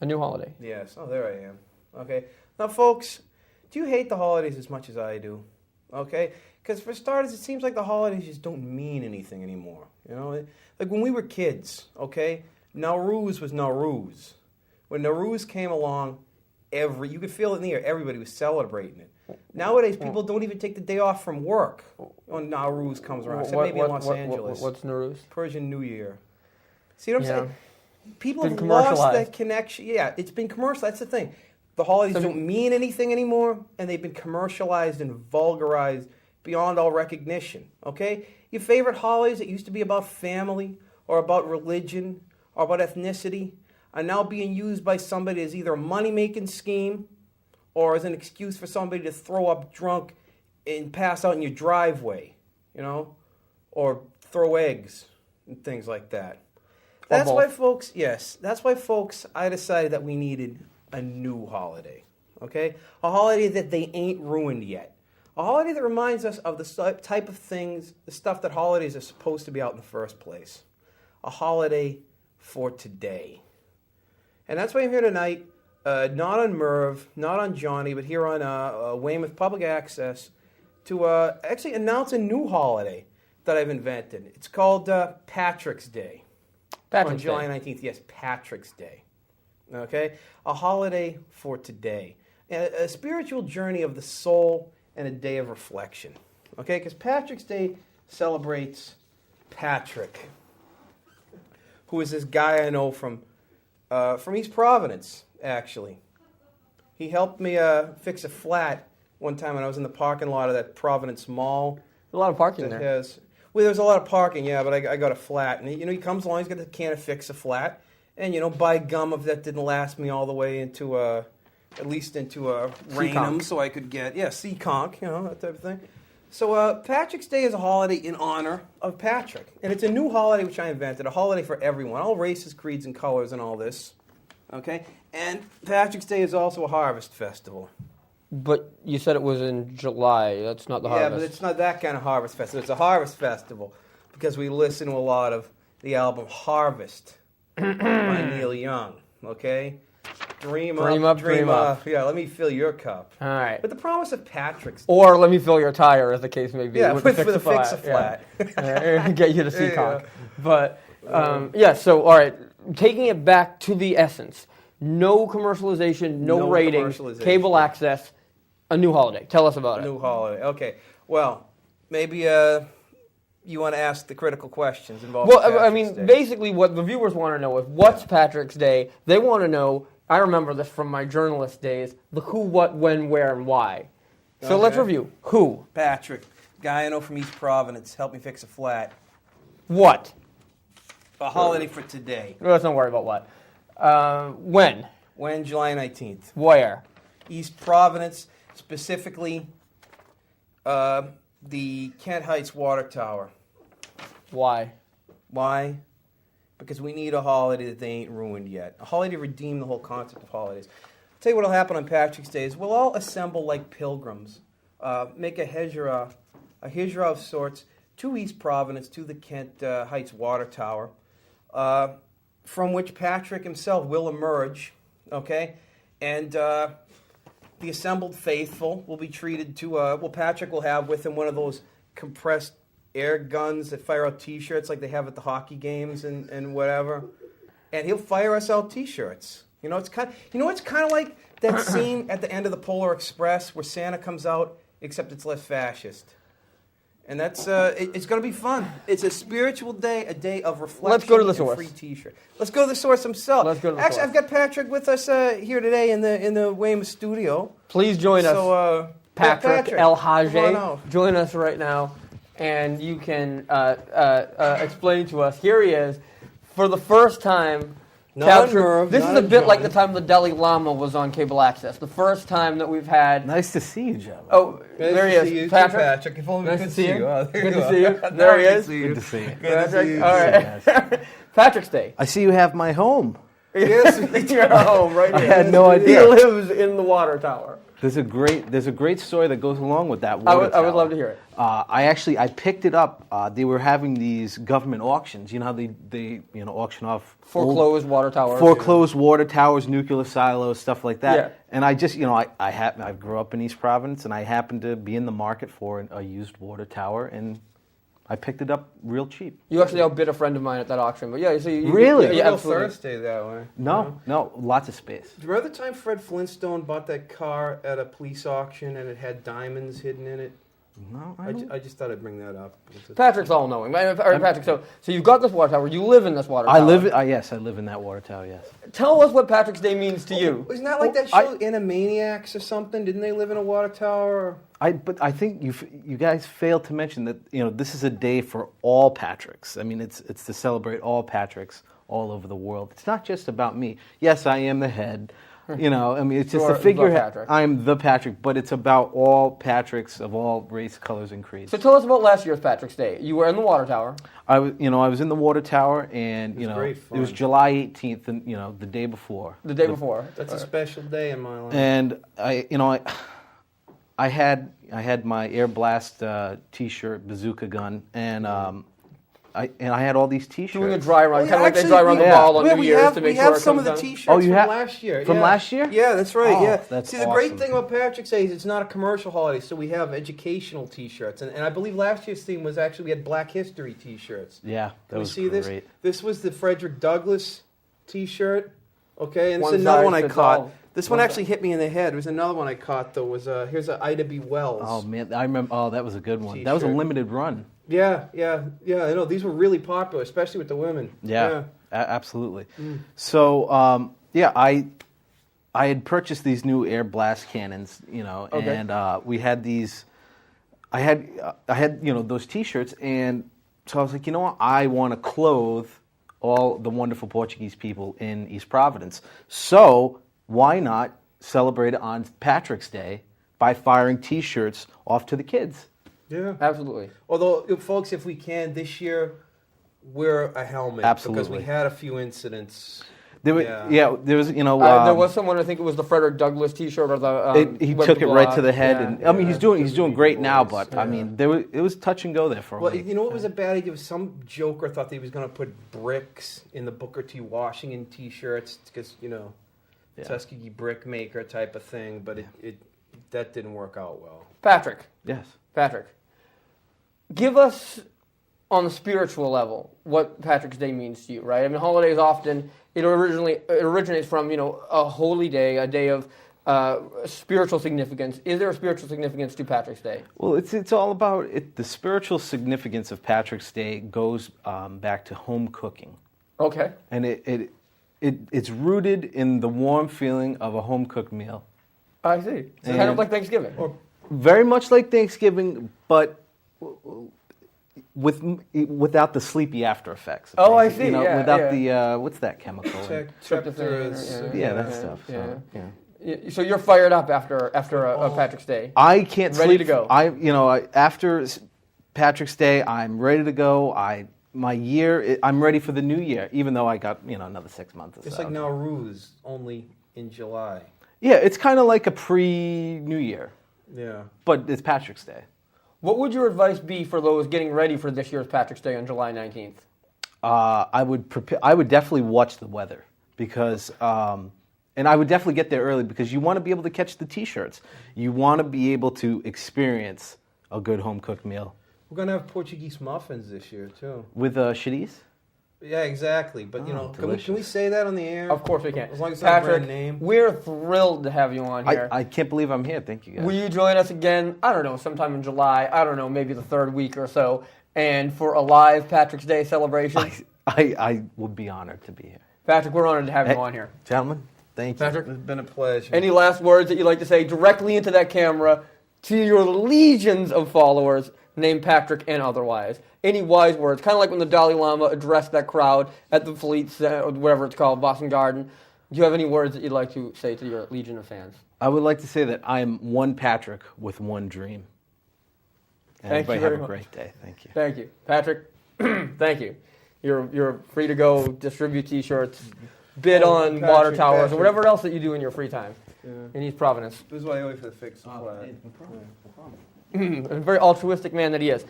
A new holiday. Yes. Oh, there I am. Okay. Now, folks, do you hate the holidays as much as I do? Okay? Because for starters, it seems like the holidays just don't mean anything anymore. You know? Like when we were kids, okay, Nowruz was Nowruz. When Nowruz came along, you could feel it in the air. Everybody was celebrating it. Nowadays, people don't even take the day off from work when Nowruz comes around, except maybe in Los Angeles. What's Nowruz? Persian New Year. See what I'm saying? People Been have lost commercialized. that connection. Yeah, it's been commercialized. That's the thing. The holidays don't mean anything anymore, and they've been commercialized and vulgarized beyond all recognition. Okay? Your favorite holidays that used to be about family or about religion or about ethnicity are now being used by somebody as either a money-making scheme or as an excuse for somebody to throw up drunk and pass out in your driveway, you know, or throw eggs and things like that. That's why, folks, I decided that we needed a new holiday, okay? A holiday that they ain't ruined yet. A holiday that reminds us of the type of things, the stuff that holidays are supposed to be out in the first place. A holiday for today. And that's why I'm here tonight, not on Merv, not on Johnny, but here on Weymouth Public Access to actually announce a new holiday that I've invented. It's called Patrick's Day. On July 19th, yes, Patrick's Day. Okay? A holiday for today. A spiritual journey of the soul and a day of reflection. Okay? Because Patrick's Day celebrates Patrick, who is this guy I know from East Providence, actually. He helped me fix a flat one time when I was in the parking lot of that Providence Mall. A lot of parking there. Well, there's a lot of parking, yeah, but I got a flat. And, he comes along, he's got the can of Fix-A-Flat. And, by gum, if that didn't last me all the way into at least into Raynham, so I could get, Seekonk, that type of thing. So Patrick's Day is a holiday in honor of Patrick. And it's a new holiday which I invented, a holiday for everyone, all races, creeds, and colors and all this. Okay? And Patrick's Day is also a harvest festival. But you said it was in July. That's not the harvest. Yeah, but it's not that kind of harvest festival. It's a harvest festival because we listen to a lot of the album Harvest by Neil Young. Okay? Dream up. Yeah, let me fill your cup. All right. But the promise of Patrick's Day. Or let me fill your tire, as the case may be. Yeah, with the Fix-A-Flat. Fix-A-Flat. Get you to Seekonk. But, so, all right. Taking it back to the essence. No commercialization, no ratings, cable access, a new holiday. Tell us about it. A new holiday. Okay. Well, maybe you want to ask the critical questions involved. Well, basically what the viewers want to know is what's Patrick's Day. They want to know, I remember this from my journalist days, the who, what, when, where, and why. So let's review. Who? Patrick, guy I know from East Providence, helped me fix a flat. What? A holiday for today. Let's not worry about what. When? When? July 19th. Where? East Providence, specifically the Kent Heights Water Tower. Why? Why? Because we need a holiday that they ain't ruined yet. A holiday to redeem the whole concept of holidays. I'll tell you what will happen on Patrick's Day is we'll all assemble like pilgrims, make a hijrah of sorts to East Providence, to the Kent Heights Water Tower, from which Patrick himself will emerge, okay? And the assembled faithful will be treated to, Patrick will have with him one of those compressed air guns that fire out T-shirts like they have at the hockey games and whatever. And he'll fire us out T-shirts. It's kind of like that scene at the end of the Polar Express where Santa comes out, except it's less fascist. And that's it's going to be fun. It's a spiritual day, a day of reflection. Let's go to the source. Free T-shirt. Let's go to the source himself. Let's go to the Actually, source. I've got Patrick with us here today in the Weymouth studio. Please join us, Patrick El Hajj. Join us right now, and you can explain to us. Here he is, for the first time. This is a bit like the time the Dalai Lama was on cable access. The first time that we've had. Nice to see you, Joe. Oh, there he is. You Patrick. If only Nice we could to see you. Good to see you. There he is. Good to see you. Good to see you. All right. Patrick's Day. I see you have my home. Yes, it's your home right here. I had no idea. He lives in the water tower. There's a great story that goes along with that water tower. I would love to hear it. I picked it up. They were having these government auctions. You know how they auction off foreclosed water towers, water towers, nuclear silos, stuff like that. Yeah. And I just I grew up in East Providence, and I happened to be in the market for a used water tower, and I picked it up real cheap. You actually outbid a friend of mine at that auction, but yeah, so you really? Yeah, absolutely. Thursday that way. No, lots of space. Do you remember the time Fred Flintstone bought that car at a police auction and it had diamonds hidden in it? No, I just thought I'd bring that up. Patrick's all knowing. Patrick, so you've got this water tower. You live in this water tower. Yes, I live in that water tower. Yes. Tell us what Patrick's Day means to you. Isn't that like that show Animaniacs or something? Didn't they live in a water tower? But I think you guys failed to mention that this is a day for all Patricks. I mean, it's to celebrate all Patricks all over the world. It's not just about me. Yes, I am the head. I mean, it's just a figurehead. I'm the Patrick, but it's about all Patricks of all race, colors, and creeds. So tell us about last year's Patrick's Day. You were in the water tower. I was in the water tower, and it was July 18th, and the day before. The day before. That's a special day in my life. And I had my Air Blast T-shirt, bazooka gun, and I had all these T-shirts. Doing a dry run, kind of like they dry run the ball on New Year's to make sure it comes down. We have some of the T-shirts from last year. From last year? Yeah, that's right. Oh, that's See, the great thing about Patrick's Day is it's not a commercial holiday, so we have educational T-shirts. And I believe last year's theme was actually we had Black History T-shirts. Yeah, that was great. This? This was the Frederick Douglass T-shirt. Okay, and this One is another size one I fits caught. all. This one actually hit me in the head. There was another one I caught, though. Here's a Ida B. Wells. Oh, man, I remember. Oh, that was a good one. T-shirt. That was a limited run. Yeah. I know these were really popular, especially with the women. Yeah. Absolutely. So, I had purchased these new air blast cannons, and we had these. I had those T-shirts, and so I was like, you know what? I want to clothe all the wonderful Portuguese people in East Providence. So why not celebrate it on Patrick's Day by firing T-shirts off to the kids? Yeah, absolutely. Although, folks, if we can this year, wear a helmet. Absolutely, because we had a few incidents. There was, there was someone. I think it was the Frederick Douglass T-shirt or the. He took it right to the head, and I mean he's doing great now. But I mean, it was touch and go there for a week. You know what was a bad idea? Some joker thought that he was going to put bricks in the Booker T. Washington T-shirts because Tuskegee brick maker type of thing, but that didn't work out well. Patrick. Yes. Patrick. Give us, on the spiritual level, what Patrick's Day means to you, right? I mean, holidays often, it originates from, a holy day, a day of spiritual significance. Is there a spiritual significance to Patrick's Day? Well, it's all about it. The spiritual significance of Patrick's Day goes back to home cooking. Okay. And it's rooted in the warm feeling of a home-cooked meal. I see. So kind of like Thanksgiving. Very much like Thanksgiving, but without the sleepy after effects. Oh, I see. Without the what's that chemical? Tryptophan. Yeah, that stuff. So, yeah. So you're fired up after a Patrick's Day. I can't sleep. Ready to go. After Patrick's Day, I'm ready to go. I'm ready for the new year, even though I got another 6 months or so. It's like Nowruz, only in July. Yeah, it's kind of like a pre-New Year. Yeah. But it's Patrick's Day. What would your advice be for those getting ready for this year's Patrick's Day on July 19th? I would definitely watch the weather because, and I would definitely get there early because you want to be able to catch the T-shirts. You want to be able to experience a good home-cooked meal. We're going to have Portuguese muffins this year, too. With Chadiz? Yeah, exactly. But, can we say that on the air? Of course we can. As long as it's not a Patrick, brand name. We're thrilled to have you on here. I can't believe I'm here. Thank you, guys. Will you join us again, I don't know, sometime in July, I don't know, maybe the third week or so, and for a live Patrick's Day celebration? I would be honored to be here. Patrick, we're honored to have you on here. Gentlemen, thank you. Patrick, it's been a pleasure. Any last words that you'd like to say directly into that camera to your legions of followers, named Patrick and otherwise? Any wise words? Kind of like when the Dalai Lama addressed that crowd at the Fleet, or whatever it's called, Boston Garden. Do you have any words that you'd like to say to your legion of fans? I would like to say that I'm one Patrick with one dream. And everybody have a great day. Thank you. Thank you. Patrick, thank you. You're free to go distribute T-shirts bid on water towers Patrick. or whatever else that you do in your free time in East Providence. This is why I wait for the fix. No problem. A very altruistic man that he is.